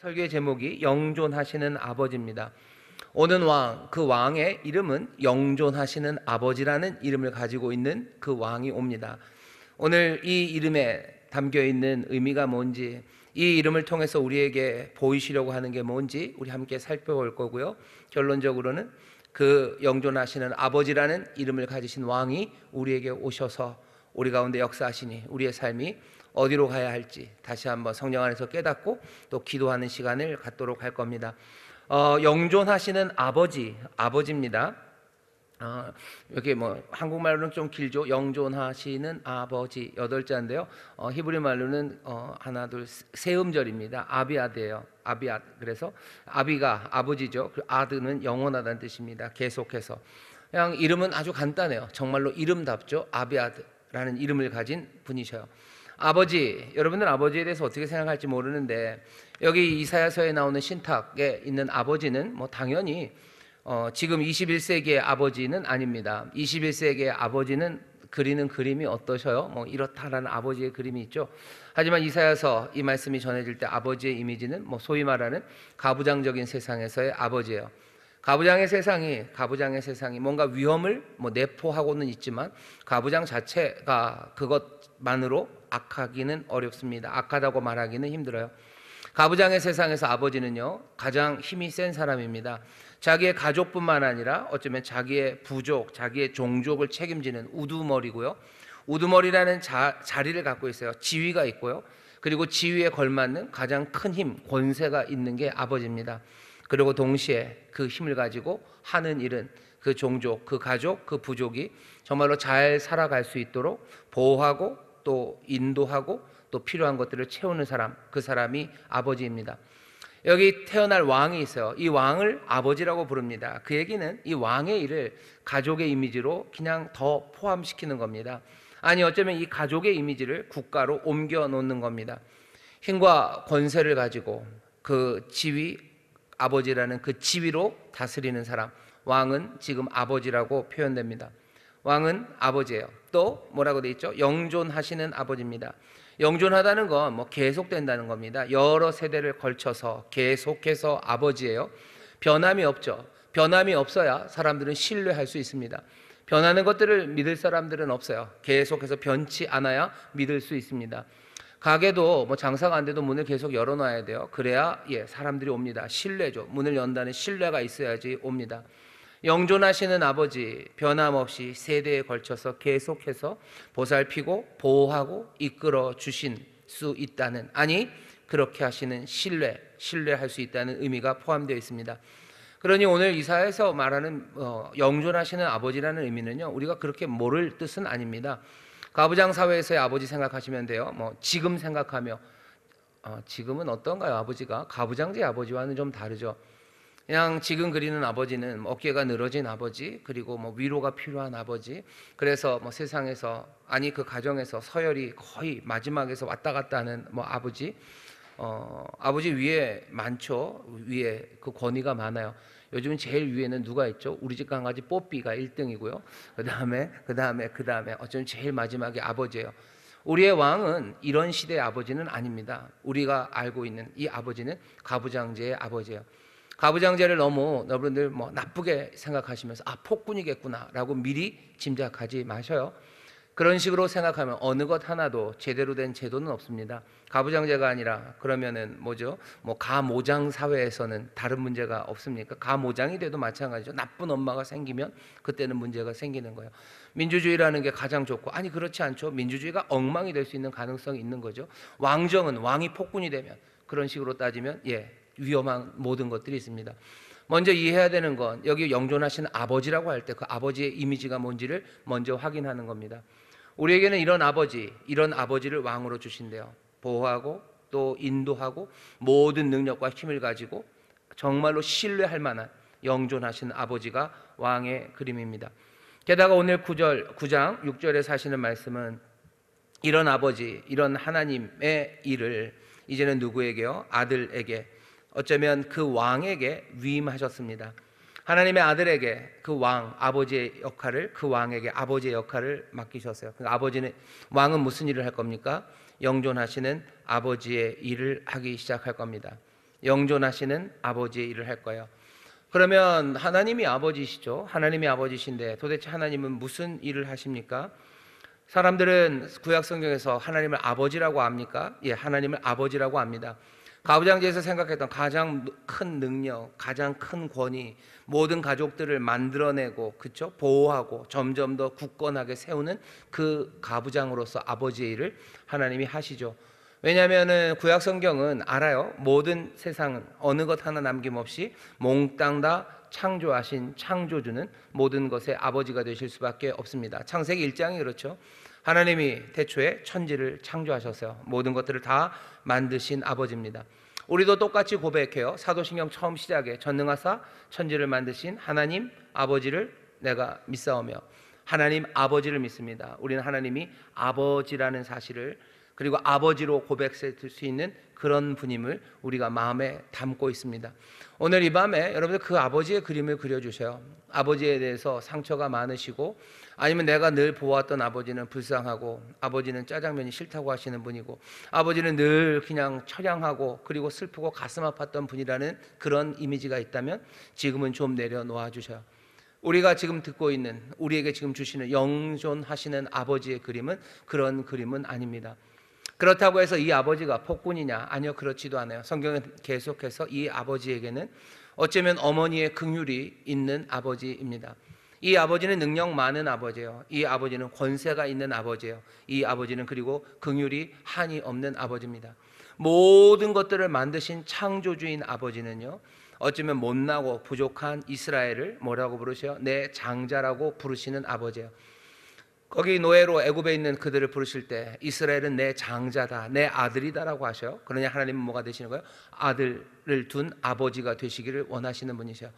설교의 제목이 영존하시는 아버지입니다. 오는 왕, 그 왕의 이름은 영존하시는 아버지라는 이름을 가지고 있는 그 왕이 옵니다. 오늘 이 이름에 담겨 있는 의미가 뭔지, 이 이름을 통해서 우리에게 보이시려고 하는 게 뭔지 우리 함께 살펴볼 거고요. 결론적으로는 그 영존하시는 아버지라는 이름을 가지신 왕이 우리에게 오셔서 우리 가운데 역사하시니 우리의 삶이 어디로 가야 할지 다시 한번 성령 안에서 깨닫고 또 기도하는 시간을 갖도록 할 겁니다. 영존하시는 아버지입니다. 여기 뭐 한국말로는 좀 길죠. 영존하시는 아버지 8자인데요. 히브리 말로는 하나 둘 세 음절입니다. 아비아드예요. 아비아드. 그래서 아비가 아버지죠. 그 아드는 영원하다는 뜻입니다. 계속해서 그냥 이름은 아주 간단해요. 정말로 이름답죠. 아비아드라는 이름을 가진 분이셔요. 아버지, 여러분들 아버지에 대해서 어떻게 생각할지 모르는데 여기 이사야서에 나오는 신탁에 있는 아버지는 뭐 당연히 지금 21세기의 아버지는 아닙니다. 21세기의 아버지는 그리는 그림이 어떠셔요? 뭐 이렇다라는 아버지의 그림이 있죠. 하지만 이사야서 이 말씀이 전해질 때 아버지의 이미지는 뭐 소위 말하는 가부장적인 세상에서의 아버지예요. 가부장의 세상이 뭔가 위험을 뭐 내포하고는 있지만 가부장 자체가 그것만으로 악하기는 어렵습니다. 악하다고 말하기는 힘들어요. 가부장의 세상에서 아버지는요 가장 힘이 센 사람입니다. 자기의 가족뿐만 아니라 어쩌면 자기의 부족, 자기의 종족을 책임지는 우두머리고요. 우두머리라는 자리를 갖고 있어요. 지위가 있고요. 그리고 지위에 걸맞는 가장 큰 힘, 권세가 있는 게 아버지입니다. 그리고 동시에 그 힘을 가지고 하는 일은 그 종족, 그 가족, 그 부족이 정말로 잘 살아갈 수 있도록 보호하고 또 인도하고 또 필요한 것들을 채우는 사람, 그 사람이 아버지입니다. 여기 태어날 왕이 있어요. 이 왕을 아버지라고 부릅니다. 그 얘기는 이 왕의 일을 가족의 이미지로 그냥 더 포함시키는 겁니다. 아니 어쩌면 이 가족의 이미지를 국가로 옮겨 놓는 겁니다. 힘과 권세를 가지고 그 지위, 아버지라는 그 지위로 다스리는 사람, 왕은 지금 아버지라고 표현됩니다. 왕은 아버지예요. 또 뭐라고 돼 있죠? 영존하시는 아버지입니다. 영존하다는 건 뭐 계속된다는 겁니다. 여러 세대를 걸쳐서 계속해서 아버지예요. 변함이 없죠. 변함이 없어야 사람들은 신뢰할 수 있습니다. 변하는 것들을 믿을 사람들은 없어요. 계속해서 변치 않아야 믿을 수 있습니다. 가게도 뭐 장사가 안 돼도 문을 계속 열어놔야 돼요. 그래야 사람들이 옵니다. 신뢰죠. 문을 연다는 신뢰가 있어야지 옵니다. 영존하시는 아버지, 변함없이 세대에 걸쳐서 계속해서 보살피고 보호하고 이끌어 주신 수 있다는, 아니 그렇게 하시는 신뢰할 수 있다는 의미가 포함되어 있습니다. 그러니 오늘 이사야에서 말하는 영존하시는 아버지라는 의미는요, 우리가 그렇게 모를 뜻은 아닙니다. 가부장 사회에서의 아버지 생각하시면 돼요. 뭐 지금 생각하며 지금은 어떤가요? 아버지가 가부장제의 아버지와는 좀 다르죠. 그냥 지금 그리는 아버지는 어깨가 늘어진 아버지, 그리고 뭐 위로가 필요한 아버지. 그래서 뭐 세상에서, 아니 그 가정에서 서열이 거의 마지막에서 왔다 갔다 하는 뭐 아버지. 아버지 위에 많죠. 위에 그 권위가 많아요. 요즘 제일 위에는 누가 있죠? 우리 집 강아지 뽀삐가 1등이고요. 그 다음에 어쩌면 제일 마지막에 아버지예요. 우리의 왕은 이런 시대의 아버지는 아닙니다. 우리가 알고 있는 이 아버지는 가부장제의 아버지예요. 가부장제를 너무 여러분들 뭐 나쁘게 생각하시면서 폭군이겠구나 라고 미리 짐작하지 마셔요. 그런 식으로 생각하면 어느 것 하나도 제대로 된 제도는 없습니다. 가부장제가 아니라 그러면은 뭐죠? 뭐 가모장 사회에서는 다른 문제가 없습니까? 가모장이 돼도 마찬가지죠. 나쁜 엄마가 생기면 그때는 문제가 생기는 거예요. 민주주의라는 게 가장 좋고, 아니 그렇지 않죠. 민주주의가 엉망이 될 수 있는 가능성이 있는 거죠. 왕정은 왕이 폭군이 되면, 그런 식으로 따지면 위험한 모든 것들이 있습니다. 먼저 이해해야 되는 건 여기 영존하신 아버지라고 할 때 그 아버지의 이미지가 뭔지를 먼저 확인하는 겁니다. 우리에게는 이런 아버지를 왕으로 주신대요. 보호하고 또 인도하고 모든 능력과 힘을 가지고 정말로 신뢰할 만한 영존하신 아버지가 왕의 그림입니다. 게다가 오늘 9장 6절에서 하시는 말씀은 이런 아버지, 이런 하나님의 일을 이제는 누구에게요? 아들에게, 어쩌면 그 왕에게 위임하셨습니다. 하나님의 아들에게 그 왕, 아버지의 역할을, 그 왕에게 아버지의 역할을 맡기셨어요. 그러니까 왕은 무슨 일을 할 겁니까? 영존하시는 아버지의 일을 하기 시작할 겁니다. 영존하시는 아버지의 일을 할 거예요. 그러면 하나님이 아버지시죠. 하나님이 아버지신데 도대체 하나님은 무슨 일을 하십니까? 사람들은 구약 성경에서 하나님을 아버지라고 압니까? 예, 하나님을 아버지라고 압니다. 가부장제에서 생각했던 가장 큰 능력, 가장 큰 권위, 모든 가족들을 만들어내고, 그쵸? 보호하고 점점 더 굳건하게 세우는 그 가부장으로서 아버지의 일을 하나님이 하시죠. 왜냐하면 구약 성경은 알아요. 모든 세상은 어느 것 하나 남김없이 몽땅 다 창조하신 창조주는 모든 것의 아버지가 되실 수밖에 없습니다. 창세기 1장이 그렇죠. 하나님이 태초에 천지를 창조하셨어요. 모든 것들을 다 만드신 아버지입니다. 우리도 똑같이 고백해요. 사도신경 처음 시작에 전능하사 천지를 만드신 하나님 아버지를 내가 믿사오며, 하나님 아버지를 믿습니다. 우리는 하나님이 아버지라는 사실을, 그리고 아버지로 고백할 수 있는 그런 분임을 우리가 마음에 담고 있습니다. 오늘 이 밤에 여러분들 그 아버지의 그림을 그려주세요. 아버지에 대해서 상처가 많으시고, 아니면 내가 늘 보았던 아버지는 불쌍하고, 아버지는 짜장면이 싫다고 하시는 분이고, 아버지는 늘 그냥 처량하고 그리고 슬프고 가슴 아팠던 분이라는 그런 이미지가 있다면 지금은 좀 내려놓아 주셔요. 우리가 지금 듣고 있는, 우리에게 지금 주시는 영존하시는 아버지의 그림은 그런 그림은 아닙니다. 그렇다고 해서 이 아버지가 폭군이냐? 아니요, 그렇지도 않아요. 성경은 계속해서 이 아버지에게는 어쩌면 어머니의 긍휼이 있는 아버지입니다. 이 아버지는 능력 많은 아버지예요. 이 아버지는 권세가 있는 아버지예요. 이 아버지는 그리고 긍휼이 한이 없는 아버지입니다. 모든 것들을 만드신 창조주인 아버지는요, 어쩌면 못나고 부족한 이스라엘을 뭐라고 부르세요? 내 장자라고 부르시는 아버지예요. 거기 노예로 애굽에 있는 그들을 부르실 때 이스라엘은 내 장자다, 내 아들이다라고 하셔요. 그러냐, 하나님은 뭐가 되시는 거예요? 아들을 둔 아버지가 되시기를 원하시는 분이세요.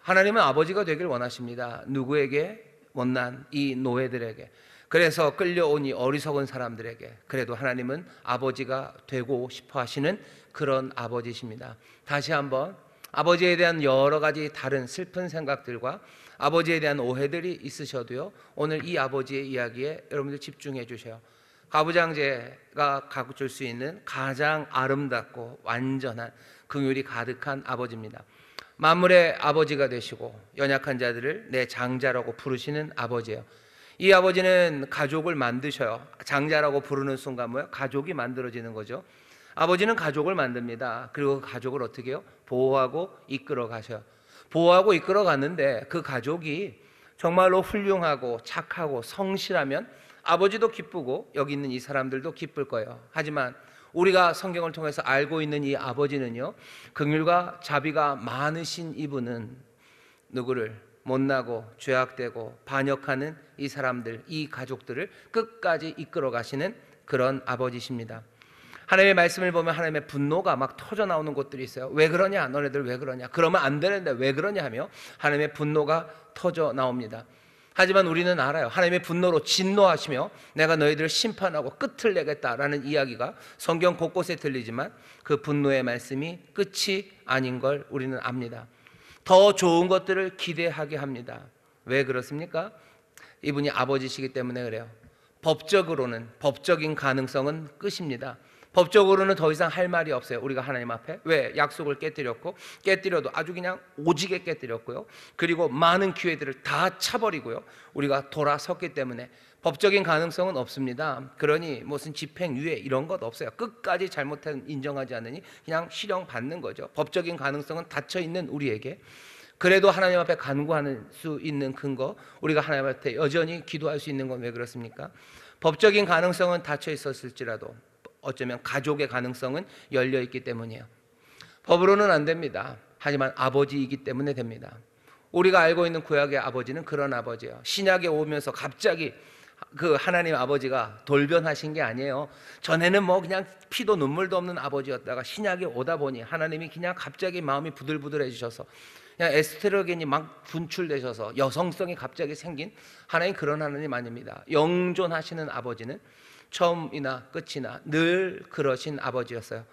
하나님은 아버지가 되길 원하십니다. 누구에게? 못난 이 노예들에게. 그래서 끌려온 이 어리석은 사람들에게. 그래도 하나님은 아버지가 되고 싶어 하시는 그런 아버지십니다. 다시 한번 아버지에 대한 여러 가지 다른 슬픈 생각들과 아버지에 대한 오해들이 있으셔도요, 오늘 이 아버지의 이야기에 여러분들 집중해 주세요. 가부장제가 가르칠 수 있는 가장 아름답고 완전한 긍휼이 가득한 아버지입니다. 만물의 아버지가 되시고 연약한 자들을 내 장자라고 부르시는 아버지예요. 이 아버지는 가족을 만드셔요. 장자라고 부르는 순간 뭐예요? 가족이 만들어지는 거죠. 아버지는 가족을 만듭니다. 그리고 그 가족을 어떻게 해요? 보호하고 이끌어 가셔요. 보호하고 이끌어 갔는데 그 가족이 정말로 훌륭하고 착하고 성실하면 아버지도 기쁘고 여기 있는 이 사람들도 기쁠 거예요. 하지만 우리가 성경을 통해서 알고 있는 이 아버지는요, 긍휼과 자비가 많으신 이분은 누구를? 못나고 죄악되고 반역하는 이 사람들, 이 가족들을 끝까지 이끌어 가시는 그런 아버지십니다. 하나님의 말씀을 보면 하나님의 분노가 막 터져 나오는 곳들이 있어요. 왜 그러냐? 너네들 왜 그러냐? 그러면 안 되는데 왜 그러냐 하며 하나님의 분노가 터져 나옵니다. 하지만 우리는 알아요. 하나님의 분노로 진노하시며 내가 너희들을 심판하고 끝을 내겠다라는 이야기가 성경 곳곳에 들리지만 그 분노의 말씀이 끝이 아닌 걸 우리는 압니다. 더 좋은 것들을 기대하게 합니다. 왜 그렇습니까? 이분이 아버지시기 때문에 그래요. 법적으로는, 법적인 가능성은 끝입니다. 법적으로는 더 이상 할 말이 없어요. 우리가 하나님 앞에. 왜? 약속을 깨뜨렸고, 깨뜨려도 아주 그냥 오지게 깨뜨렸고요. 그리고 많은 기회들을 다 차버리고요. 우리가 돌아섰기 때문에 법적인 가능성은 없습니다. 그러니 무슨 집행유예 이런 것 없어요. 끝까지 잘못한 인정하지 않으니 그냥 실형 받는 거죠. 법적인 가능성은 닫혀있는 우리에게 그래도 하나님 앞에 간구할 수 있는 근거, 우리가 하나님 앞에 여전히 기도할 수 있는 건 왜 그렇습니까? 법적인 가능성은 닫혀 있었을지라도 어쩌면 가족의 가능성은 열려있기 때문이에요. 법으로는 안 됩니다. 하지만 아버지이기 때문에 됩니다. 우리가 알고 있는 구약의 아버지는 그런 아버지예요. 신약에 오면서 갑자기 그 하나님 아버지가 돌변하신 게 아니에요. 전에는 뭐 그냥 피도 눈물도 없는 아버지였다가 신약에 오다 보니 하나님이 그냥 갑자기 마음이 부들부들해지셔서 그냥 에스트로겐이 막 분출되셔서 여성성이 갑자기 생긴 하나님, 그런 하나님 아닙니다. 영존하시는 아버지는 처음이나 끝이나 늘 그러신 아버지였어요.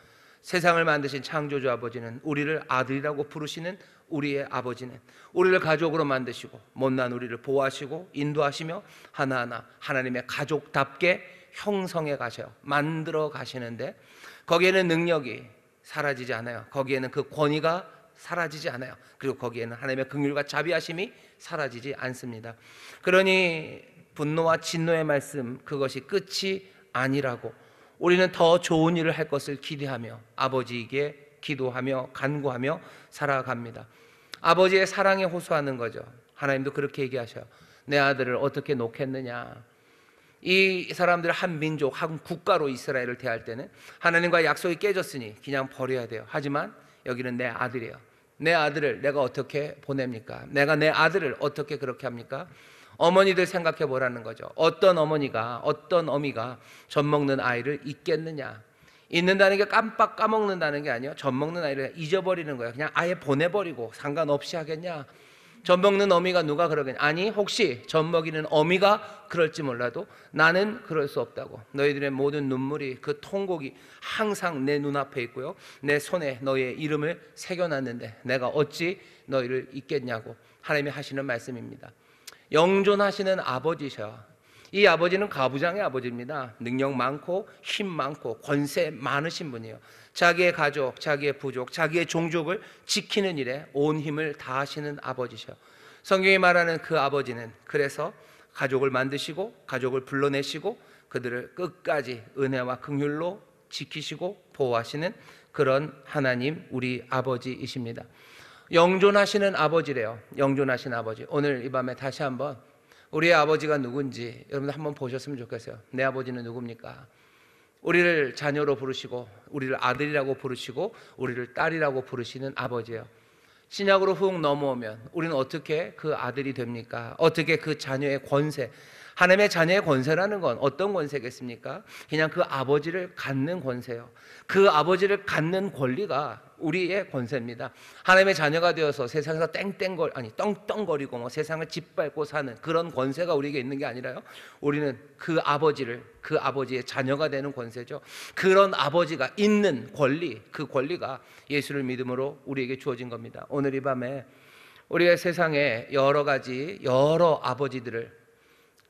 세상을 만드신 창조주 아버지는, 우리를 아들이라고 부르시는 우리의 아버지는 우리를 가족으로 만드시고 못난 우리를 보호하시고 인도하시며 하나하나 하나님의 가족답게 형성해 가셔요. 만들어 가시는데 거기에는 능력이, 사라지지 않아요. 거기에는 그 권위가 사라지지 않아요. 그리고 거기에는 하나님의 긍휼과 자비하심이 사라지지 않습니다. 그러니 분노와 진노의 말씀, 그것이 끝이 아니라고, 우리는 더 좋은 일을 할 것을 기대하며 아버지에게 기도하며 간구하며 살아갑니다. 아버지의 사랑에 호소하는 거죠. 하나님도 그렇게 얘기하셔요. 내 아들을 어떻게 놓겠느냐. 이 사람들 한 민족, 한 국가로 이스라엘을 대할 때는 하나님과 약속이 깨졌으니 그냥 버려야 돼요. 하지만 여기는 내 아들이에요. 내 아들을 내가 어떻게 보냅니까? 내가 내 아들을 어떻게 그렇게 합니까? 어머니들 생각해 보라는 거죠. 어떤 어머니가, 어떤 어미가 젖 먹는 아이를 잊겠느냐. 잊는다는 게 깜빡 까먹는다는 게 아니에요. 젖 먹는 아이를 잊어버리는 거예요. 그냥 아예 보내버리고 상관없이 하겠냐. 젖 먹는 어미가 누가 그러겠냐. 아니, 혹시 젖 먹이는 어미가 그럴지 몰라도 나는 그럴 수 없다고. 너희들의 모든 눈물이, 그 통곡이 항상 내 눈앞에 있고요, 내 손에 너희의 이름을 새겨놨는데 내가 어찌 너희를 잊겠냐고 하나님이 하시는 말씀입니다. 영존하시는 아버지셔. 이 아버지는 가부장의 아버지입니다. 능력 많고 힘 많고 권세 많으신 분이에요. 자기의 가족, 자기의 부족, 자기의 종족을 지키는 일에 온 힘을 다하시는 아버지셔. 성경이 말하는 그 아버지는 그래서 가족을 만드시고 가족을 불러내시고 그들을 끝까지 은혜와 긍휼로 지키시고 보호하시는 그런 하나님, 우리 아버지이십니다. 영존하시는 아버지래요. 영존하신 아버지. 오늘 이 밤에 다시 한번 우리의 아버지가 누군지 여러분들 한번 보셨으면 좋겠어요. 내 아버지는 누굽니까? 우리를 자녀로 부르시고 우리를 아들이라고 부르시고 우리를 딸이라고 부르시는 아버지예요. 신약으로 훅 넘어오면 우리는 어떻게 그 아들이 됩니까? 어떻게 그 자녀의 권세, 하나님의 자녀의 권세라는 건 어떤 권세겠습니까? 그냥 그 아버지를 갖는 권세요. 그 아버지를 갖는 권리가 우리의 권세입니다. 하나님의 자녀가 되어서 세상에서 떵떵거리고 뭐 세상을 짓밟고 사는 그런 권세가 우리에게 있는 게 아니라요, 우리는 그 아버지의 자녀가 되는 권세죠. 그런 아버지가 있는 권리, 그 권리가 예수를 믿음으로 우리에게 주어진 겁니다. 오늘 이 밤에 우리가 세상에 여러 아버지들을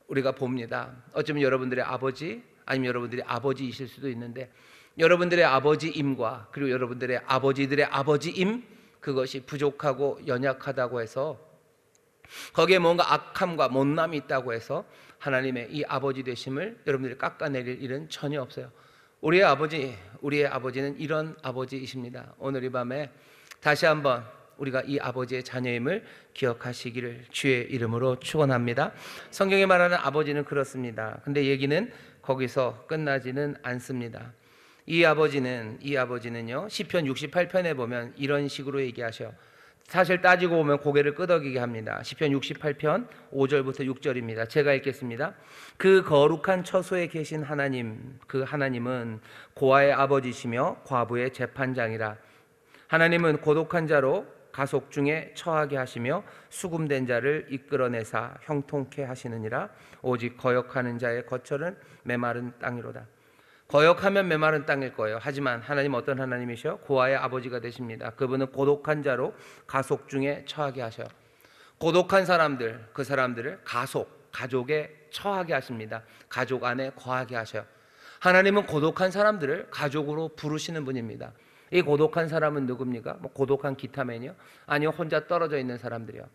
우리가 봅니다. 어쩌면 여러분들의 아버지, 아니면 여러분들이 아버지이실 수도 있는데, 여러분들의 아버지임과 그리고 여러분들의 아버지들의 아버지임, 그것이 부족하고 연약하다고 해서, 거기에 뭔가 악함과 못남이 있다고 해서 하나님의 이 아버지 되심을 여러분들이 깎아내릴 일은 전혀 없어요. 우리의 아버지는 이런 아버지이십니다. 오늘 이 밤에 다시 한번 우리가 이 아버지의 자녀임을 기억하시기를 주의 이름으로 축원합니다. 성경에 말하는 아버지는 그렇습니다. 근데 얘기는 거기서 끝나지는 않습니다. 이 아버지는요, 시편 68편에 보면 이런 식으로 얘기하셔요. 사실 따지고 보면 고개를 끄덕이게 합니다. 시편 68편 5절부터 6절입니다. 제가 읽겠습니다. 그 거룩한 처소에 계신 하나님, 그 하나님은 고아의 아버지시며 과부의 재판장이라. 하나님은 고독한 자로 가속 중에 처하게 하시며 수금된 자를 이끌어내사 형통케 하시느니라. 오직 거역하는 자의 거처는 메마른 땅이로다. 거역하면 메마른 땅일 거예요. 하지만 하나님 어떤 하나님이셔? 고아의 아버지가 되십니다. 그분은 고독한 자로 가속 중에 처하게 하셔. 고독한 사람들, 그 사람들을 가족에 처하게 하십니다. 가족 안에 거하게 하셔요. 하나님은 고독한 사람들을 가족으로 부르시는 분입니다. 이 고독한 사람은 누굽니까? 고독한 기타맨이요? 아니요, 혼자 떨어져 있는 사람들이요.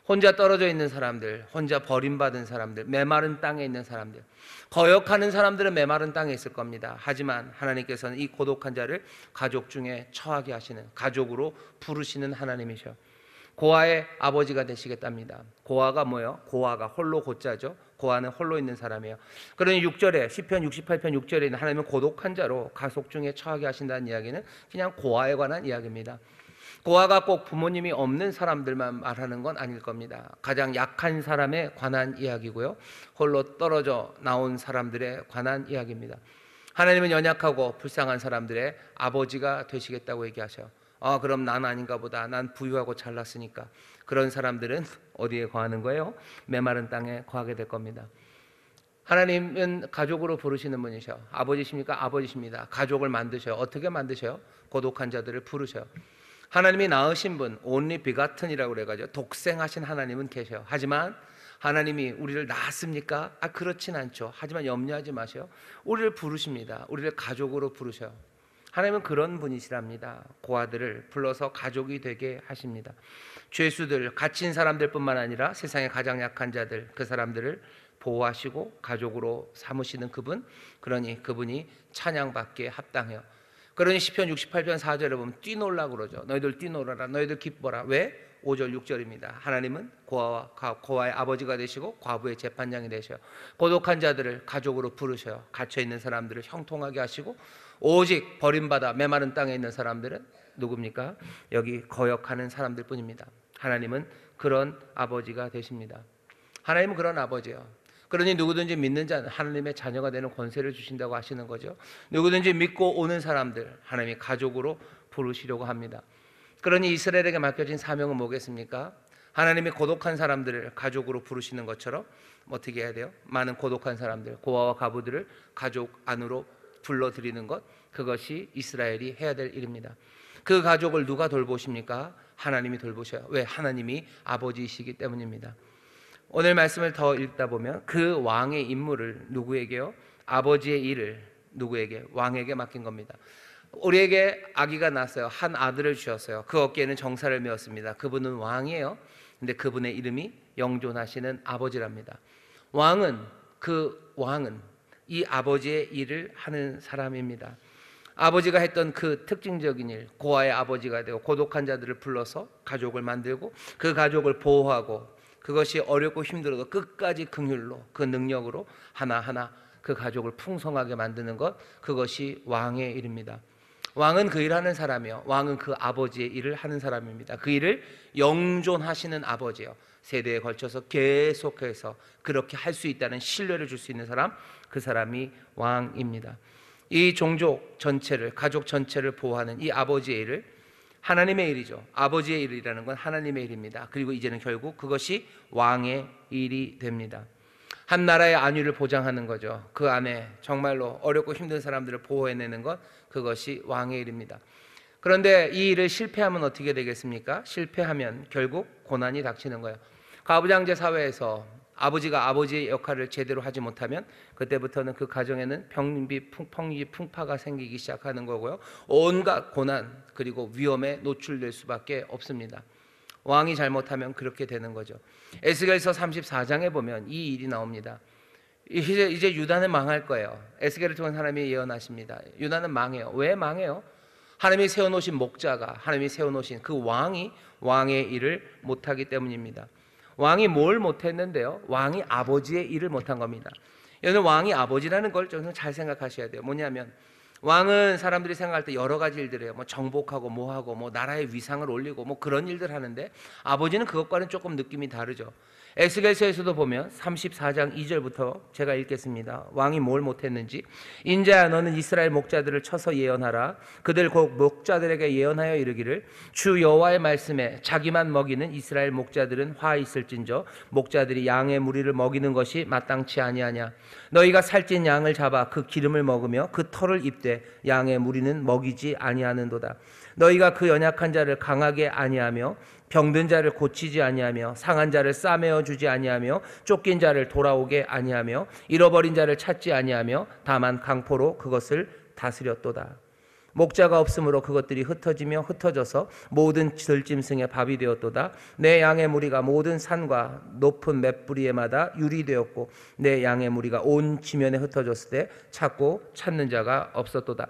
혼자 떨어져 있는 사람들, 혼자 버림받은 사람들, 메마른 땅에 있는 사람들. 거역하는 사람들은 메마른 땅에 있을 겁니다. 하지만 하나님께서는 이 고독한 자를 가족 중에 처하게 하시는, 가족으로 부르시는 하나님이셔. 고아의 아버지가 되시겠답니다. 고아가 뭐예요? 고아가 홀로 고자죠. 고아는 홀로 있는 사람이에요. 그러니 6절에 시편 68편 6절에 있는 하나님은 고독한 자로 가속 중에 처하게 하신다는 이야기는 그냥 고아에 관한 이야기입니다. 고아가 꼭 부모님이 없는 사람들만 말하는 건 아닐 겁니다. 가장 약한 사람에 관한 이야기고요, 홀로 떨어져 나온 사람들에 관한 이야기입니다. 하나님은 연약하고 불쌍한 사람들의 아버지가 되시겠다고 얘기하셔요. 그럼 난 아닌가 보다. 난 부유하고 잘났으니까. 그런 사람들은 어디에 거하는 거예요? 메마른 땅에 거하게 될 겁니다. 하나님은 가족으로 부르시는 분이셔. 아버지십니까? 아버지십니다. 가족을 만드셔요. 어떻게 만드셔요? 고독한 자들을 부르셔요. 하나님이 낳으신 분, only begotten이라고 그래가지고 독생하신 하나님은 계셔요. 하지만 하나님이 우리를 낳았습니까? 그렇진 않죠. 하지만 염려하지 마세요. 우리를 부르십니다. 우리를 가족으로 부르셔요. 하나님은 그런 분이시랍니다. 고아들을 불러서 가족이 되게 하십니다. 죄수들, 갇힌 사람들뿐만 아니라 세상의 가장 약한 자들, 그 사람들을 보호하시고 가족으로 삼으시는 그분, 그러니 그분이 찬양받기에 합당해요. 그러니 시편 68편 4절에 보면 뛰놀라 그러죠. 너희들 뛰놀아라, 너희들 기뻐라. 왜? 5절 6절입니다. 하나님은 고아의 아버지가 되시고 과부의 재판장이 되셔요. 고독한 자들을 가족으로 부르셔요. 갇혀있는 사람들을 형통하게 하시고, 오직 버림받아 메마른 땅에 있는 사람들은 누굽니까? 여기 거역하는 사람들 뿐입니다. 하나님은 그런 아버지가 되십니다. 하나님은 그런 아버지예요. 그러니 누구든지 믿는 자는 하나님의 자녀가 되는 권세를 주신다고 하시는 거죠. 누구든지 믿고 오는 사람들 하나님이 가족으로 부르시려고 합니다. 그러니 이스라엘에게 맡겨진 사명은 뭐겠습니까? 하나님이 고독한 사람들을 가족으로 부르시는 것처럼 어떻게 해야 돼요? 많은 고독한 사람들, 고아와 과부들을 가족 안으로 불러들이는 것, 그것이 이스라엘이 해야 될 일입니다. 그 가족을 누가 돌보십니까? 하나님이 돌보셔요. 왜? 하나님이 아버지이시기 때문입니다. 오늘 말씀을 더 읽다 보면 그 왕의 임무를 누구에게요? 아버지의 일을 누구에게? 왕에게 맡긴 겁니다. 우리에게 아기가 났어요. 한 아들을 주셨어요. 그 어깨에는 정사를 메었습니다. 그분은 왕이에요. 근데 그분의 이름이 영존하시는 아버지랍니다. 왕은 이 아버지의 일을 하는 사람입니다. 아버지가 했던 그 특징적인 일, 고아의 아버지가 되고 고독한 자들을 불러서 가족을 만들고 그 가족을 보호하고, 그것이 어렵고 힘들어도 끝까지 긍휼로 그 능력으로 하나하나 그 가족을 풍성하게 만드는 것, 그것이 왕의 일입니다. 왕은 그 일을 하는 사람이요, 왕은 그 아버지의 일을 하는 사람입니다. 그 일을 영존하시는 아버지요, 세대에 걸쳐서 계속해서 그렇게 할 수 있다는 신뢰를 줄 수 있는 사람, 그 사람이 왕입니다. 이 종족 전체를, 가족 전체를 보호하는 이 아버지의 일을, 하나님의 일이죠. 아버지의 일이라는 건 하나님의 일입니다. 그리고 이제는 결국 그것이 왕의 일이 됩니다. 한 나라의 안위를 보장하는 거죠. 그 안에 정말로 어렵고 힘든 사람들을 보호해내는 것, 그것이 왕의 일입니다. 그런데 이 일을 실패하면 어떻게 되겠습니까? 실패하면 결국 고난이 닥치는 거예요. 가부장제 사회에서 아버지가 아버지의 역할을 제대로 하지 못하면 그때부터는 그 가정에는 병비 풍파가 생기기 시작하는 거고요. 온갖 고난 그리고 위험에 노출될 수밖에 없습니다. 왕이 잘못하면 그렇게 되는 거죠. 에스겔서 34장에 보면 이 일이 나옵니다. 이제 유다는 망할 거예요. 에스겔을 통한 하나님이 예언하십니다. 유다는 망해요. 왜 망해요? 하나님이 세워놓으신 목자가, 하나님이 세워놓으신 그 왕이 왕의 일을 못하기 때문입니다. 왕이 뭘 못했는데요? 왕이 아버지의 일을 못한 겁니다. 여러분, 왕이 아버지라는 걸 좀 잘 생각하셔야 돼요. 뭐냐면 왕은 사람들이 생각할 때 여러 가지 일들을 해요. 뭐 정복하고 뭐하고 뭐 나라의 위상을 올리고 뭐 그런 일들 하는데, 아버지는 그것과는 조금 느낌이 다르죠. 에스겔서에서도 보면 34장 2절부터 제가 읽겠습니다. 왕이 뭘 못했는지. 인자야, 너는 이스라엘 목자들을 쳐서 예언하라. 그들 곧 목자들에게 예언하여 이르기를, 주 여호와의 말씀에 자기만 먹이는 이스라엘 목자들은 화 있을진저 목자들이 양의 무리를 먹이는 것이 마땅치 아니하냐. 너희가 살찐 양을 잡아 그 기름을 먹으며 그 털을 입되 양의 무리는 먹이지 아니하는도다. 너희가 그 연약한 자를 강하게 아니하며 병든 자를 고치지 아니하며 상한 자를 싸매어 주지 아니하며 쫓긴 자를 돌아오게 아니하며 잃어버린 자를 찾지 아니하며 다만 강포로 그것을 다스렸도다. 목자가 없으므로 그것들이 흩어지며 흩어져서 모든 들짐승의 밥이 되었도다. 내 양의 무리가 모든 산과 높은 맷뿌리에마다 유리 되었고 내 양의 무리가 온 지면에 흩어졌을 때 찾고 찾는 자가 없었도다.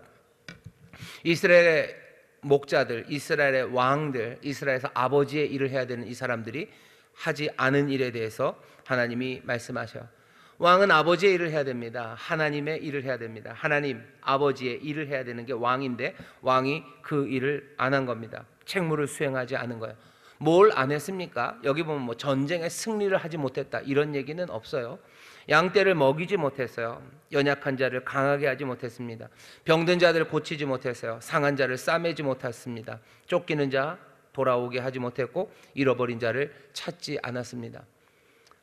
이스라엘의 목자들, 이스라엘의 왕들, 이스라엘에서 아버지의 일을 해야 되는 이 사람들이 하지 않은 일에 대해서 하나님이 말씀하셔요. 왕은 아버지의 일을 해야 됩니다. 하나님의 일을 해야 됩니다. 하나님 아버지의 일을 해야 되는 게 왕인데 왕이 그 일을 안 한 겁니다. 책무를 수행하지 않은 거예요. 뭘 안 했습니까? 여기 보면 뭐 전쟁에 승리를 하지 못했다 이런 얘기는 없어요. 양떼를 먹이지 못했어요. 연약한 자를 강하게 하지 못했습니다. 병든 자들을 고치지 못했어요. 상한 자를 싸매지 못했습니다. 쫓기는 자 돌아오게 하지 못했고 잃어버린 자를 찾지 않았습니다.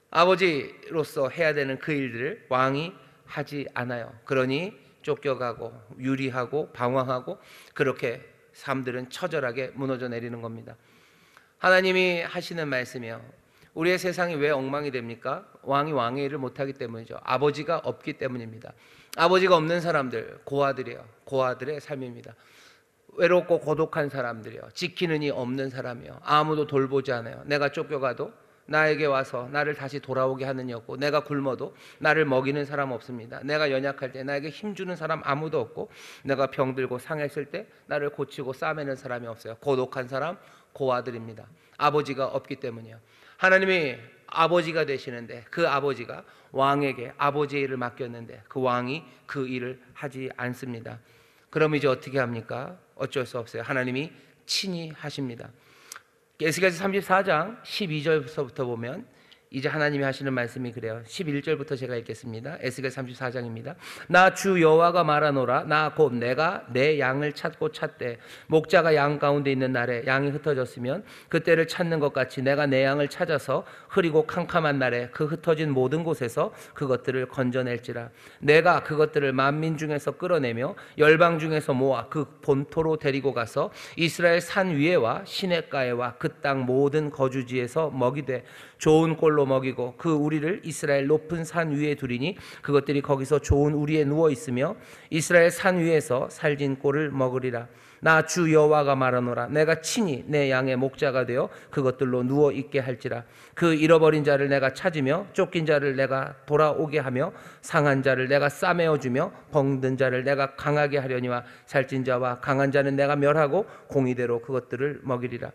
아버지로서 해야 되는 그 일들을 왕이 하지 않아요. 그러니 쫓겨가고 유리하고 방황하고 그렇게 삶들은 처절하게 무너져 내리는 겁니다. 하나님이 하시는 말씀이요, 우리의 세상이 왜 엉망이 됩니까? 왕이 왕의 일을 못하기 때문이죠. 아버지가 없기 때문입니다. 아버지가 없는 사람들, 고아들이에요. 고아들의 삶입니다. 외롭고 고독한 사람들이요, 지키는 이 없는 사람이요, 아무도 돌보지 않아요. 내가 쫓겨가도 나에게 와서 나를 다시 돌아오게 하는 이 없고, 내가 굶어도 나를 먹이는 사람 없습니다. 내가 연약할 때 나에게 힘주는 사람 아무도 없고, 내가 병들고 상했을 때 나를 고치고 싸매는 사람이 없어요. 고독한 사람, 고아들입니다. 아버지가 없기 때문이요. 하나님이 아버지가 되시는데 그 아버지가 왕에게 아버지의 일을 맡겼는데 그 왕이 그 일을 하지 않습니다. 그럼 이제 어떻게 합니까? 어쩔 수 없어요. 하나님이 친히 하십니다. 에스겔서 34장 12절부터 보면 이제 하나님이 하시는 말씀이 그래요. 11절부터 제가 읽겠습니다. 에스겔 34장입니다. 나 주 여호와가 말하노라. 나 곧 내가 내 양을 찾고 찾되 목자가 양 가운데 있는 날에 양이 흩어졌으면 그때를 찾는 것 같이 내가 내 양을 찾아서 흐리고 캄캄한 날에 그 흩어진 모든 곳에서 그것들을 건져낼지라. 내가 그것들을 만민 중에서 끌어내며 열방 중에서 모아 그 본토로 데리고 가서 이스라엘 산 위에와 시냇가에와 그 땅 모든 거주지에서 먹이되 좋은 꼴로 먹이고 그 우리를 이스라엘 높은 산 위에 두리니 그것들이 거기서 좋은 우리에 누워 있으며 이스라엘 산 위에서 살진 꼴을 먹으리라. 나 주 여호와가 말하노라. 내가 친히 내 양의 목자가 되어 그것들로 누워 있게 할지라. 그 잃어버린 자를 내가 찾으며 쫓긴 자를 내가 돌아오게 하며 상한 자를 내가 싸매어 주며 병든 자를 내가 강하게 하려니와 살찐 자와 강한 자는 내가 멸하고 공의대로 그것들을 먹이리라.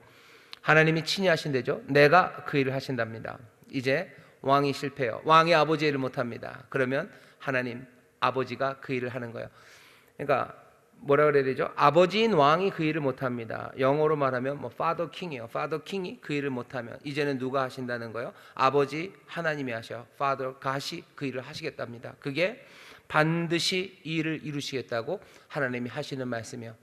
하나님이 친히 하신대죠. 내가 그 일을 하신답니다. 이제 왕이 실패해요. 왕이 아버지 일을 못합니다. 그러면 하나님 아버지가 그 일을 하는 거예요. 그러니까 뭐라 그래야 되죠? 아버지인 왕이 그 일을 못합니다. 영어로 말하면 Father King이에요. Father King이 그 일을 못하면 이제는 누가 하신다는 거예요? 아버지 하나님이 하셔. Father God이 그 일을 하시겠답니다. 그게 반드시 이 일을 이루시겠다고 하나님이 하시는 말씀이에요.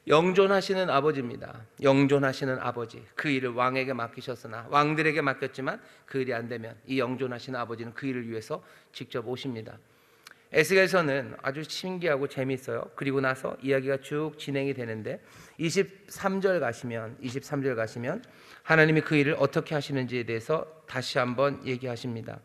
영존하시는 아버지입니다. 영존하시는 아버지. 그 일을 왕에게 맡기셨으나 왕들에게 맡겼지만 그 일이 안 되면 이 영존하시는 아버지는 그 일을 위해서 직접 오십니다. 에스겔서는 아주 신기하고 재미있어요. 그리고 나서 이야기가 쭉 진행이 되는데 23절 가시면 하나님이 그 일을 어떻게 하시는지에 대해서 다시 한번 얘기하십니다.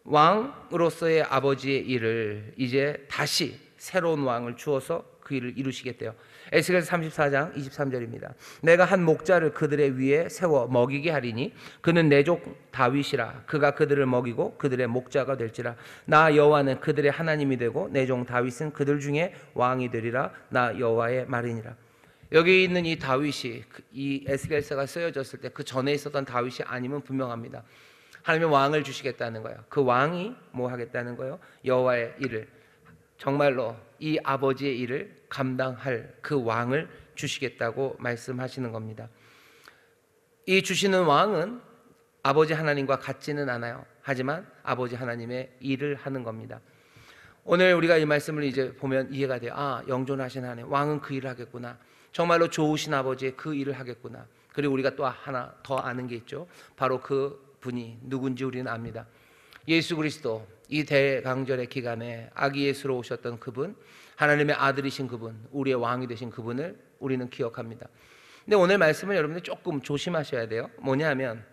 왕으로서의 아버지의 일을 이제 다시 새로운 왕을 주어서 그 일을 이루시겠대요. 에스겔 34장 23절입니다. 내가 한 목자를 그들의 위에 세워 먹이게 하리니 그는 내 족 다윗이라. 그가 그들을 먹이고 그들의 목자가 될지라. 나 여호와는 그들의 하나님이 되고 내 종 다윗은 그들 중에 왕이 되리라. 나 여호와의 말이니라. 여기 있는 이 다윗이 이 에스겔서가 쓰여졌을 때 그 전에 있었던 다윗이 아니면 분명합니다. 하나님이 왕을 주시겠다는 거예요. 그 왕이 뭐 하겠다는 거예요? 여호와의 일을, 정말로 이 아버지의 일을 감당할 그 왕을 주시겠다고 말씀하시는 겁니다. 이 주시는 왕은 아버지 하나님과 같지는 않아요. 하지만 아버지 하나님의 일을 하는 겁니다. 오늘 우리가 이 말씀을 이제 보면 이해가 돼요. 아, 영존하신 하나님, 왕은 그 일을 하겠구나. 정말로 좋으신 아버지의 그 일을 하겠구나. 그리고 우리가 또 하나 더 아는 게 있죠. 바로 그 분이 누군지 우리는 압니다. 예수 그리스도, 이 대강절의 기간에 아기 예수로 오셨던 그분, 하나님의 아들이신 그분, 우리의 왕이 되신 그분을 우리는 기억합니다. 근데 오늘 말씀은 여러분들 조금 조심하셔야 돼요. 뭐냐면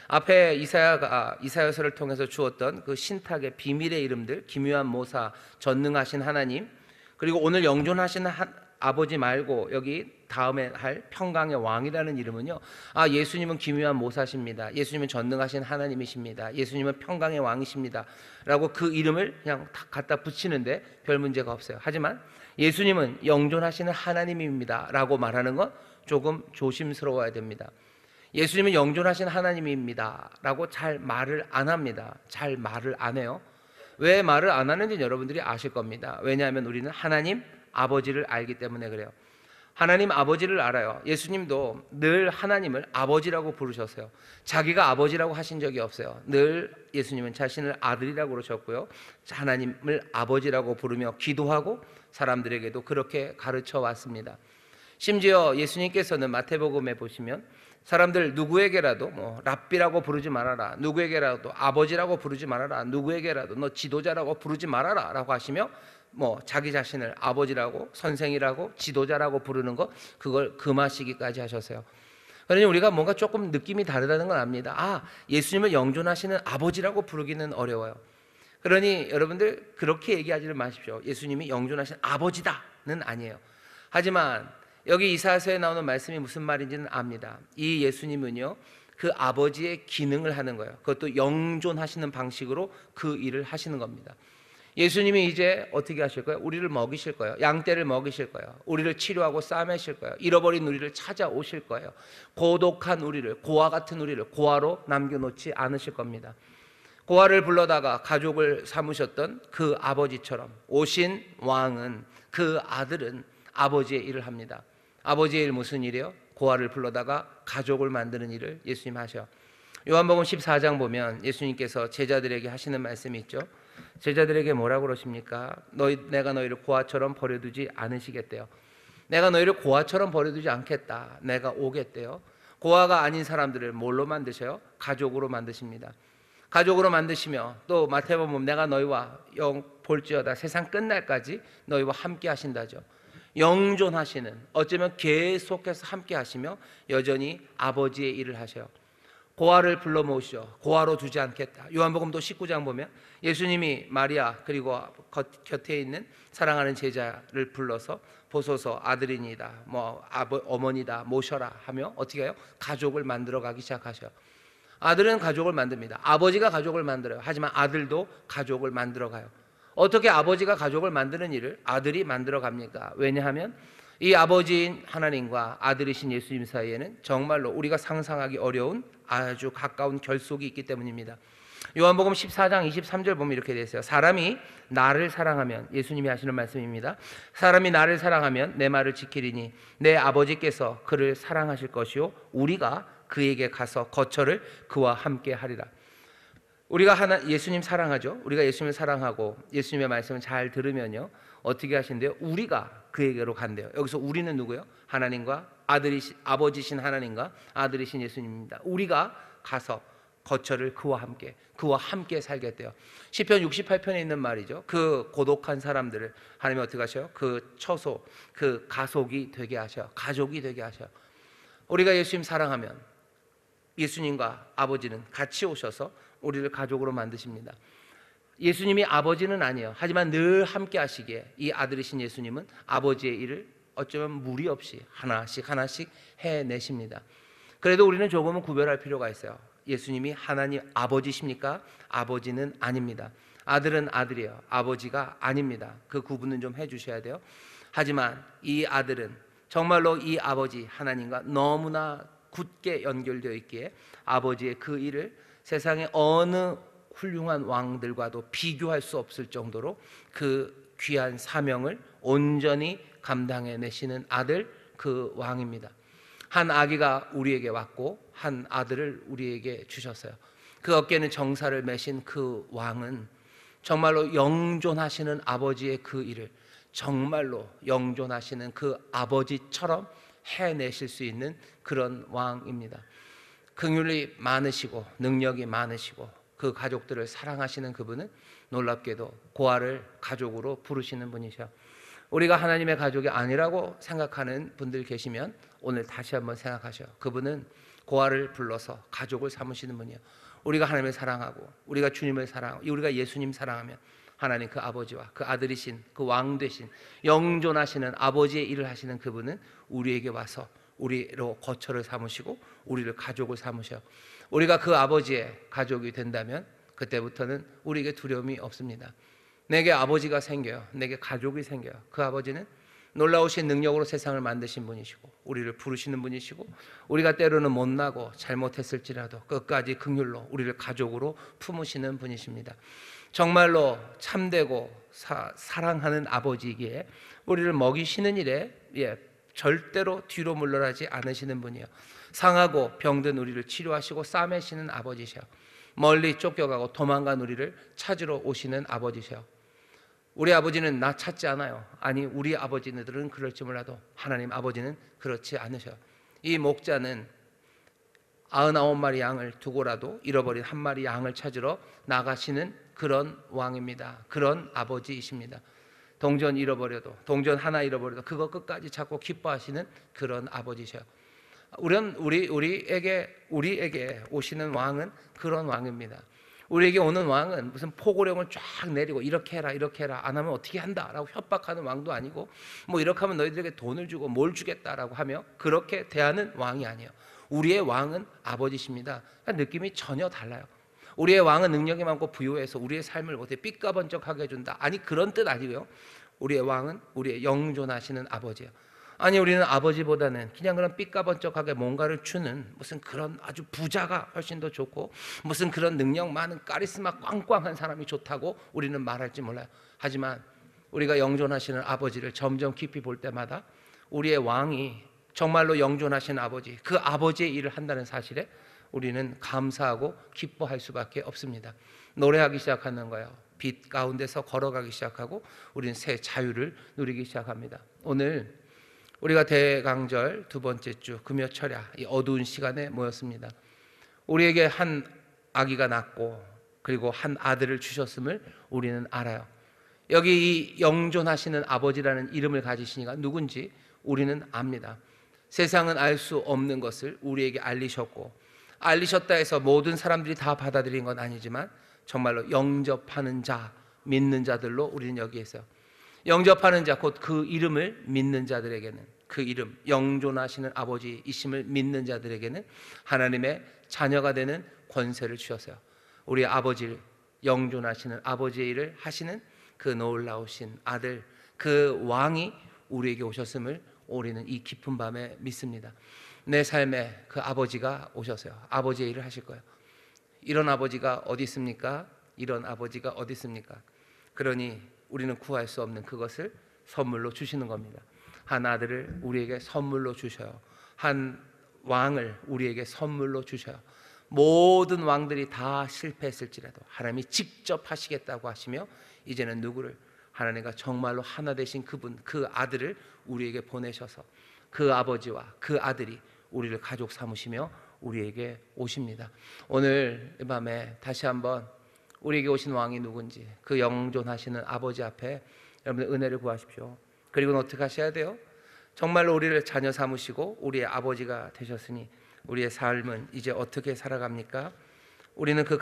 앞에 이사야서를 통해서 주었던 그 신탁의 비밀의 이름들, 기묘한 모사, 전능하신 하나님, 그리고 오늘 영존하신 아버지 말고 여기 다음에 할 평강의 왕이라는 이름은요, 아, 예수님은 기묘한 모사십니다. 예수님은 전능하신 하나님이십니다. 예수님은 평강의 왕이십니다. 라고 그 이름을 그냥 다 갖다 붙이는데 별 문제가 없어요. 하지만 예수님은 영존하시는 하나님입니다. 라고 말하는 건 조금 조심스러워야 됩니다. 예수님은 영존하신 하나님입니다. 라고 잘 말을 안 합니다. 잘 말을 안 해요. 왜 말을 안 하는지 여러분들이 아실 겁니다. 왜냐하면 우리는 하나님 아버지를 알기 때문에 그래요. 하나님 아버지를 알아요. 예수님도 늘 하나님을 아버지라고 부르셨어요. 자기가 아버지라고 하신 적이 없어요. 늘 예수님은 자신을 아들이라고 그러셨고요, 하나님을 아버지라고 부르며 기도하고 사람들에게도 그렇게 가르쳐 왔습니다. 심지어 예수님께서는 마태복음에 보시면 사람들 누구에게라도 랍비라고 부르지 말아라, 누구에게라도 아버지라고 부르지 말아라, 누구에게라도 너 지도자라고 부르지 말아라 라고 하시며 자기 자신을 아버지라고, 선생이라고, 지도자라고 부르는 것, 그걸 금하시기까지 하셨어요. 그러니 우리가 뭔가 조금 느낌이 다르다는 걸 압니다. 예수님을 영존하시는 아버지라고 부르기는 어려워요. 그러니 여러분들 그렇게 얘기하지는 마십시오. 예수님이 영존하신 아버지다는 아니에요. 하지만 여기 이사야서에 나오는 말씀이 무슨 말인지는 압니다. 이 예수님은요, 그 아버지의 기능을 하는 거예요. 그것도 영존하시는 방식으로 그 일을 하시는 겁니다. 예수님이 이제 어떻게 하실 거예요? 우리를 먹이실 거예요. 양떼를 먹이실 거예요. 우리를 치료하고 싸매실 거예요. 잃어버린 우리를 찾아오실 거예요. 고독한 우리를, 고아 같은 우리를 고아로 남겨놓지 않으실 겁니다. 고아를 불러다가 가족을 삼으셨던 그 아버지처럼 오신 왕은, 그 아들은 아버지의 일을 합니다. 아버지의 일 무슨 일이요? 고아를 불러다가 가족을 만드는 일을 예수님 하셔. 요한복음 14장 보면 예수님께서 제자들에게 하시는 말씀이 있죠. 제자들에게 뭐라고 그러십니까? 내가 너희를 고아처럼 버려두지 않으시겠대요. 내가 너희를 고아처럼 버려두지 않겠다. 내가 오겠대요. 고아가 아닌 사람들을 뭘로 만드셔요? 가족으로 만드십니다. 가족으로 만드시며 또 마태복음 보면 내가 너희와 볼지어다 세상 끝날까지 너희와 함께 하신다죠. 영존하시는, 어쩌면 계속해서 함께 하시며 여전히 아버지의 일을 하셔요. 고아를 불러 모으시죠. 고아로 두지 않겠다. 요한복음도 19장 보면 예수님이 마리아 그리고 곁에 있는 사랑하는 제자를 불러서 보소서 아들이니다, 어머니다 모셔라 하며 어떻게 해요? 가족을 만들어 가기 시작하셔요. 아들은 가족을 만듭니다. 아버지가 가족을 만들어요. 하지만 아들도 가족을 만들어 가요. 어떻게 아버지가 가족을 만드는 일을 아들이 만들어 갑니까? 왜냐하면 이 아버지인 하나님과 아들이신 예수님 사이에는 정말로 우리가 상상하기 어려운 아주 가까운 결속이 있기 때문입니다. 요한복음 14장 23절 보면 이렇게 되어 있어요. 사람이 나를 사랑하면, 예수님이 하시는 말씀입니다. 사람이 나를 사랑하면 내 말을 지키리니 내 아버지께서 그를 사랑하실 것이요 우리가 그에게 가서 거처를 그와 함께 하리라. 우리가 예수님 사랑하죠. 우리가 예수님을 사랑하고 예수님의 말씀을 잘 들으면요 어떻게 하신대요? 우리가 그에게로 간대요. 여기서 우리는 누구요? 하나님과 아버지신 하나님과 아들이신 예수님입니다. 우리가 가서 거처를 그와 함께 살겠대요. 시편 68편에 있는 말이죠. 그 고독한 사람들을 하나님이 어떻게 하셔요? 그 처소, 그 가족이 되게 하셔요. 가족이 되게 하셔요. 우리가 예수님 사랑하면 예수님과 아버지는 같이 오셔서 우리를 가족으로 만드십니다. 예수님이 아버지는 아니에요. 하지만 늘 함께 하시기에 이 아들이신 예수님은 아버지의 일을 어쩌면 무리 없이 하나씩 해내십니다. 그래도 우리는 조금은 구별할 필요가 있어요. 예수님이 하나님 아버지십니까? 아버지는 아닙니다. 아들은 아들이에요. 아버지가 아닙니다. 그 구분은 좀 해주셔야 돼요. 하지만 이 아들은 정말로 이 아버지 하나님과 너무나 굳게 연결되어 있기에 아버지의 그 일을 세상의 어느 훌륭한 왕들과도 비교할 수 없을 정도로 그 귀한 사명을 온전히 감당해내시는 아들, 그 왕입니다. 한 아기가 우리에게 왔고 한 아들을 우리에게 주셨어요. 그 어깨는 정사를 매신 그 왕은 정말로 영존하시는 아버지의 그 일을 정말로 영존하시는 그 아버지처럼 해내실 수 있는 그런 왕입니다. 긍휼이 많으시고 능력이 많으시고 그 가족들을 사랑하시는 그분은 놀랍게도 고아를 가족으로 부르시는 분이셔. 우리가 하나님의 가족이 아니라고 생각하는 분들 계시면 오늘 다시 한번 생각하셔. 그분은 고아를 불러서 가족을 삼으시는 분이에요. 우리가 하나님을 사랑하고 우리가 주님을 사랑하고 우리가 예수님 사랑하면 하나님 그 아버지와 그 아들이신 그 왕 되신 영존하시는 아버지의 일을 하시는 그분은 우리에게 와서 우리로 거처를 삼으시고 우리를 가족을 삼으셔. 우리가 그 아버지의 가족이 된다면 그때부터는 우리에게 두려움이 없습니다. 내게 아버지가 생겨요. 내게 가족이 생겨요. 그 아버지는 놀라우신 능력으로 세상을 만드신 분이시고 우리를 부르시는 분이시고 우리가 때로는 못나고 잘못했을지라도 끝까지 긍휼로 우리를 가족으로 품으시는 분이십니다. 정말로 참되고 사랑하는 아버지이기에 우리를 먹이시는 일에 절대로 뒤로 물러나지 않으시는 분이에요. 상하고 병든 우리를 치료하시고 싸매시는 아버지셔. 멀리 쫓겨가고 도망간 우리를 찾으러 오시는 아버지셔. 우리 아버지는 나 찾지 않아요. 아니, 우리 아버지들은 그럴지 몰라도 하나님 아버지는 그렇지 않으셔. 이 목자는 99마리 양을 두고라도 잃어버린 한 마리 양을 찾으러 나가시는 그런 왕입니다. 그런 아버지이십니다. 동전 하나 잃어버려도 그거 끝까지 찾고 기뻐하시는 그런 아버지셔. 우리에게 오시는 왕은 그런 왕입니다. 우리에게 오는 왕은 무슨 포고령을 쫙 내리고 이렇게 해라 이렇게 해라 안 하면 어떻게 한다라고 협박하는 왕도 아니고, 뭐 이렇게 하면 너희들에게 돈을 주고 뭘 주겠다라고 하며 그렇게 대하는 왕이 아니에요. 우리의 왕은 아버지십니다. 느낌이 전혀 달라요. 우리의 왕은 능력이 많고 부유해서 우리의 삶을 어떻게 삐까번쩍하게 해준다, 아니 그런 뜻 아니고요. 우리의 왕은 우리의 영존하시는 아버지예요. 아니 우리는 아버지보다는 그냥 그런 삐까번쩍하게 뭔가를 주는 무슨 그런 아주 부자가 훨씬 더 좋고, 무슨 그런 능력 많은 카리스마 꽝꽝한 사람이 좋다고 우리는 말할지 몰라요. 하지만 우리가 영존하시는 아버지를 점점 깊이 볼 때마다 우리의 왕이 정말로 영존하신 아버지, 그 아버지의 일을 한다는 사실에 우리는 감사하고 기뻐할 수밖에 없습니다. 노래하기 시작하는 거예요. 빛 가운데서 걸어가기 시작하고 우리는 새 자유를 누리기 시작합니다. 오늘 우리가 대강절 두 번째 주 금요철야 이 어두운 시간에 모였습니다. 우리에게 한 아기가 낳고 그리고 한 아들을 주셨음을 우리는 알아요. 여기 이 영존하시는 아버지라는 이름을 가지신 이가 누군지 우리는 압니다. 세상은 알 수 없는 것을 우리에게 알리셨고, 알리셨다 해서 모든 사람들이 다 받아들인 건 아니지만 정말로 영접하는 자, 믿는 자들로 우리는 여기에 있어요. 영접하는 자, 곧 그 이름을 믿는 자들에게는, 그 이름 영존하시는 아버지이심을 믿는 자들에게는 하나님의 자녀가 되는 권세를 주셨어요. 우리 아버지, 영존하시는 아버지의 일을 하시는 그 놀라우신 아들, 그 왕이 우리에게 오셨음을 우리는 이 깊은 밤에 믿습니다. 내 삶에 그 아버지가 오셨어요. 아버지의 일을 하실 거예요. 이런 아버지가 어디 있습니까? 이런 아버지가 어디 있습니까? 그러니 우리는 구할 수 없는 그것을 선물로 주시는 겁니다. 한 아들을 우리에게 선물로 주셔요. 한 왕을 우리에게 선물로 주셔요. 모든 왕들이 다 실패했을지라도 하나님이 직접 하시겠다고 하시며, 이제는 누구를, 하나님과 정말로 하나 되신 그분, 그 아들을 우리에게 보내셔서 그 아버지와 그 아들이 우리를 가족 삼으시며 우리에게 오십니다. 오늘 이 밤에 다시 한번 우리에게 오신 왕이 누군지, 그 영존하시는 아버지 앞에 여러분들 은혜를 구하십시오. 그리고 어떻게 하셔야 돼요? 정말로 우리를 자녀 삼으시고 우리의 아버지가 되셨으니 우리의 삶은 이제 어떻게 살아갑니까? 우리는 그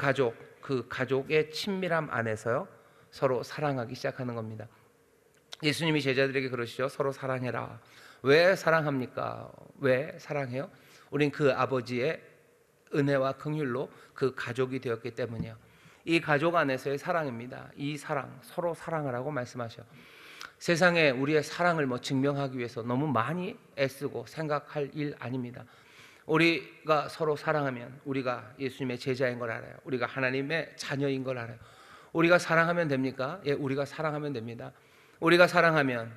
가족의 친밀함 안에서요 서로 사랑하기 시작하는 겁니다. 예수님이 제자들에게 그러시죠. 서로 사랑해라. 왜 사랑합니까? 왜 사랑해요? 우린 그 아버지의 은혜와 긍휼로 그 가족이 되었기 때문이에요. 이 가족 안에서의 사랑입니다. 이 사랑, 서로 사랑하라고 말씀하셔. 세상에 우리의 사랑을 증명하기 위해서 너무 많이 애쓰고 생각할 일 아닙니다. 우리가 서로 사랑하면 우리가 예수님의 제자인 걸 알아요. 우리가 하나님의 자녀인 걸 알아요. 우리가 사랑하면 됩니까? 예, 우리가 사랑하면 됩니다. 우리가 사랑하면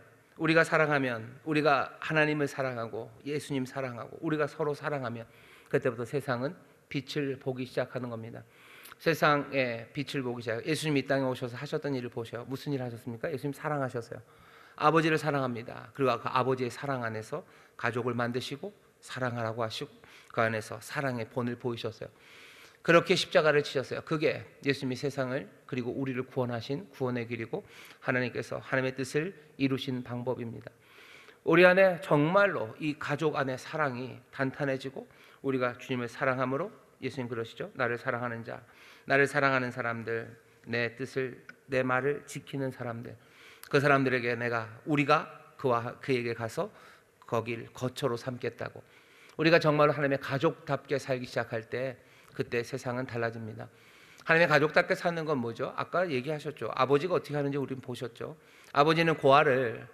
우리가 하나님을 사랑하고 예수님 사랑하고 우리가 서로 사랑하면 그때부터 세상은 빛을 보기 시작하는 겁니다. 세상에 빛을 보기 시작. 예수님 이 땅에 오셔서 하셨던 일을 보셔요. 무슨 일 하셨습니까? 예수님 사랑하셨어요. 아버지를 사랑합니다. 그리고 그 아버지의 사랑 안에서 가족을 만드시고 사랑하라고 하시고 그 안에서 사랑의 본을 보이셨어요. 그렇게 십자가를 지셨어요. 그게 예수님이 세상을 그리고 우리를 구원하신 구원의 길이고 하나님께서 하나님의 뜻을 이루신 방법입니다. 우리 안에 정말로 이 가족 안에 사랑이 단단해지고 우리가 주님을 사랑함으로, 예수님 그러시죠. 나를 사랑하는 자, 나를 사랑하는 사람들, 내 뜻을, 내 말을 지키는 사람들, 그 사람들에게 우리가 그에게 가서 거길 거처로 삼겠다고. 우리가 정말로 하나님의 가족답게 살기 시작할 때 그때 세상은 달라집니다. 하나님의 가족답게 사는 건 뭐죠? 아까 얘기하셨죠. 아버지가 어떻게 하는지 우리는 보셨죠. 아버지는 고아를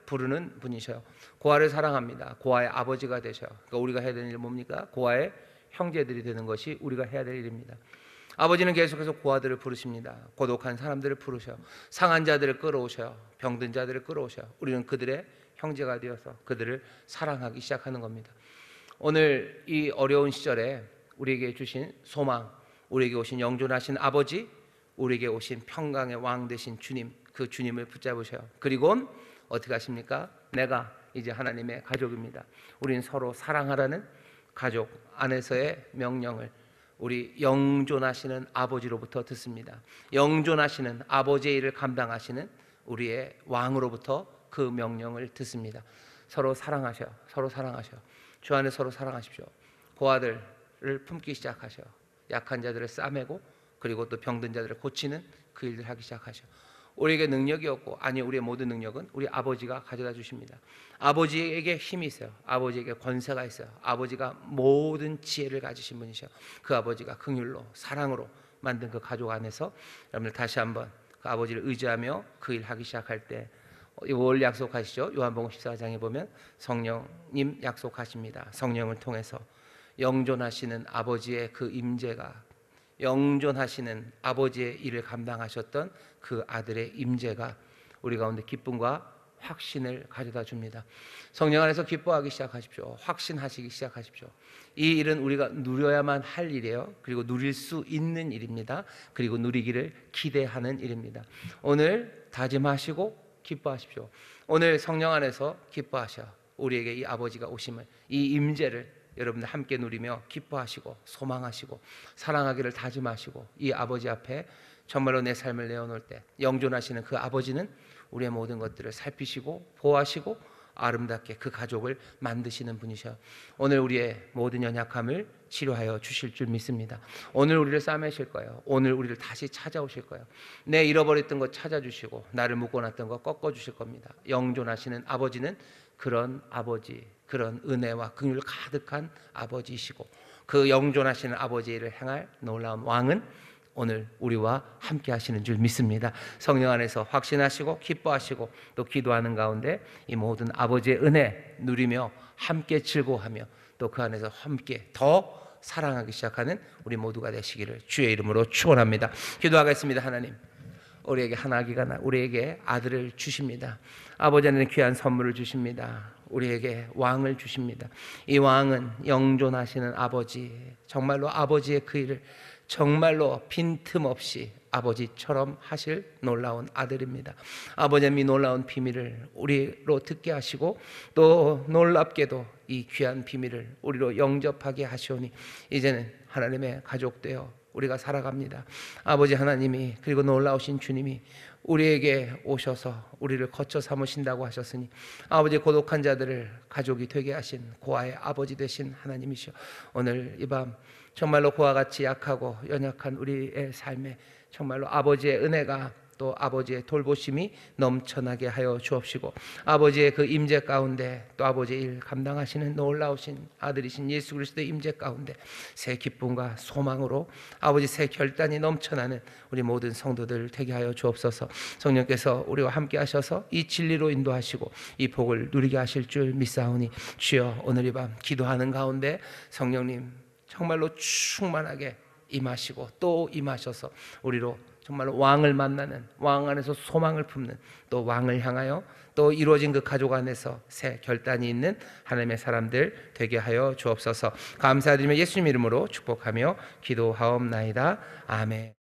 부르는 분이셔요. 고아를 사랑합니다. 고아의 아버지가 되셔요. 그러니까 우리가 해야 되는 일 뭡니까? 고아의 형제들이 되는 것이 우리가 해야 될 일입니다. 아버지는 계속해서 고아들을 부르십니다. 고독한 사람들을 부르셔요. 상한 자들을 끌어오셔요. 병든 자들을 끌어오셔요. 우리는 그들의 형제가 되어서 그들을 사랑하기 시작하는 겁니다. 오늘 이 어려운 시절에 우리에게 주신 소망, 우리에게 오신 영존하신 아버지, 우리에게 오신 평강의 왕 되신 주님, 그 주님을 붙잡으셔요. 그리고 어떻게 하십니까? 내가 이제 하나님의 가족입니다. 우리는 서로 사랑하라는 가족 안에서의 명령을 우리 영존하시는 아버지로부터 듣습니다. 영존하시는 아버지의 일을 감당하시는 우리의 왕으로부터 그 명령을 듣습니다. 서로 사랑하셔. 주 안에 서로 사랑하십시오. 고아들을 품기 시작하셔. 약한 자들을 싸매고 그리고 또 병든 자들을 고치는 그 일들 하기 시작하셔. 우리에게 능력이 없고, 아니, 우리의 모든 능력은 우리 아버지가 가져다 주십니다. 아버지에게 힘이 있어요. 아버지에게 권세가 있어요. 아버지가 모든 지혜를 가지신 분이셔. 그 아버지가 긍휼로 사랑으로 만든 그 가족 안에서 여러분들 다시 한번 그 아버지를 의지하며 그 일 하기 시작할 때 뭘 약속하시죠? 요한복음 14장에 보면 성령님 약속하십니다. 성령을 통해서 영존하시는 아버지의 그 임재가, 영존하시는 아버지의 일을 감당하셨던 그 아들의 임재가 우리 가운데 기쁨과 확신을 가져다 줍니다. 성령 안에서 기뻐하기 시작하십시오. 확신하시기 시작하십시오. 이 일은 우리가 누려야만 할 일이에요. 그리고 누릴 수 있는 일입니다. 그리고 누리기를 기대하는 일입니다. 오늘 다짐하시고 기뻐하십시오. 오늘 성령 안에서 기뻐하셔. 우리에게 이 아버지가 오심을, 이 임재를 여러분들 함께 누리며 기뻐하시고 소망하시고 사랑하기를 다짐하시고 이 아버지 앞에 정말로 내 삶을 내어놓을 때 영존하시는 그 아버지는 우리의 모든 것들을 살피시고 보호하시고 아름답게 그 가족을 만드시는 분이셔. 오늘 우리의 모든 연약함을 치료하여 주실 줄 믿습니다. 오늘 우리를 싸매실 거예요. 오늘 우리를 다시 찾아오실 거예요. 내 잃어버렸던 것 찾아주시고 나를 묶어놨던 것 꺾어주실 겁니다. 영존하시는 아버지는 그런 아버지, 그런 은혜와 긍휼 가득한 아버지이시고 그 영존하시는 아버지의 일을 행할 놀라운 왕은 오늘 우리와 함께 하시는 줄 믿습니다. 성령 안에서 확신하시고 기뻐하시고 또 기도하는 가운데 이 모든 아버지의 은혜 누리며 함께 즐거워하며 또 그 안에서 함께 더 사랑하기 시작하는 우리 모두가 되시기를 주의 이름으로 축원합니다. 기도하겠습니다. 하나님, 우리에게 하나기가 우리에게 아들을 주십니다. 아버지 안에는 귀한 선물을 주십니다. 우리에게 왕을 주십니다. 이 왕은 영존하시는 아버지, 정말로 아버지의 그 일을 정말로 빈틈없이 아버지처럼 하실 놀라운 아들입니다. 아버지의 이 놀라운 비밀을 우리로 듣게 하시고 또 놀랍게도 이 귀한 비밀을 우리로 영접하게 하시오니 이제는 하나님의 가족 되어 우리가 살아갑니다. 아버지 하나님이, 그리고 놀라우신 주님이 우리에게 오셔서 우리를 거처 삼으신다고 하셨으니 아버지 고독한 자들을 가족이 되게 하신 고아의 아버지 되신 하나님이시오. 오늘 이 밤 정말로 고아 같이 약하고 연약한 우리의 삶에 정말로 아버지의 은혜가 또 아버지의 돌보심이 넘쳐나게 하여 주옵시고 아버지의 그 임재 가운데 또 아버지의 일 감당하시는 놀라우신 아들이신 예수 그리스도의 임재 가운데 새 기쁨과 소망으로 아버지 새 결단이 넘쳐나는 우리 모든 성도들 되게 하여 주옵소서. 성령께서 우리와 함께 하셔서 이 진리로 인도하시고 이 복을 누리게 하실 줄 믿사오니 주여 오늘 이 밤 기도하는 가운데 성령님 정말로 충만하게 임하시고 또 임하셔서 우리로 정말로 왕을 만나는, 왕 안에서 소망을 품는, 또 왕을 향하여 또 이루어진 그 가족 안에서 새 결단이 있는 하나님의 사람들 되게 하여 주옵소서. 감사드리며 예수님 이름으로 축복하며 기도하옵나이다. 아멘.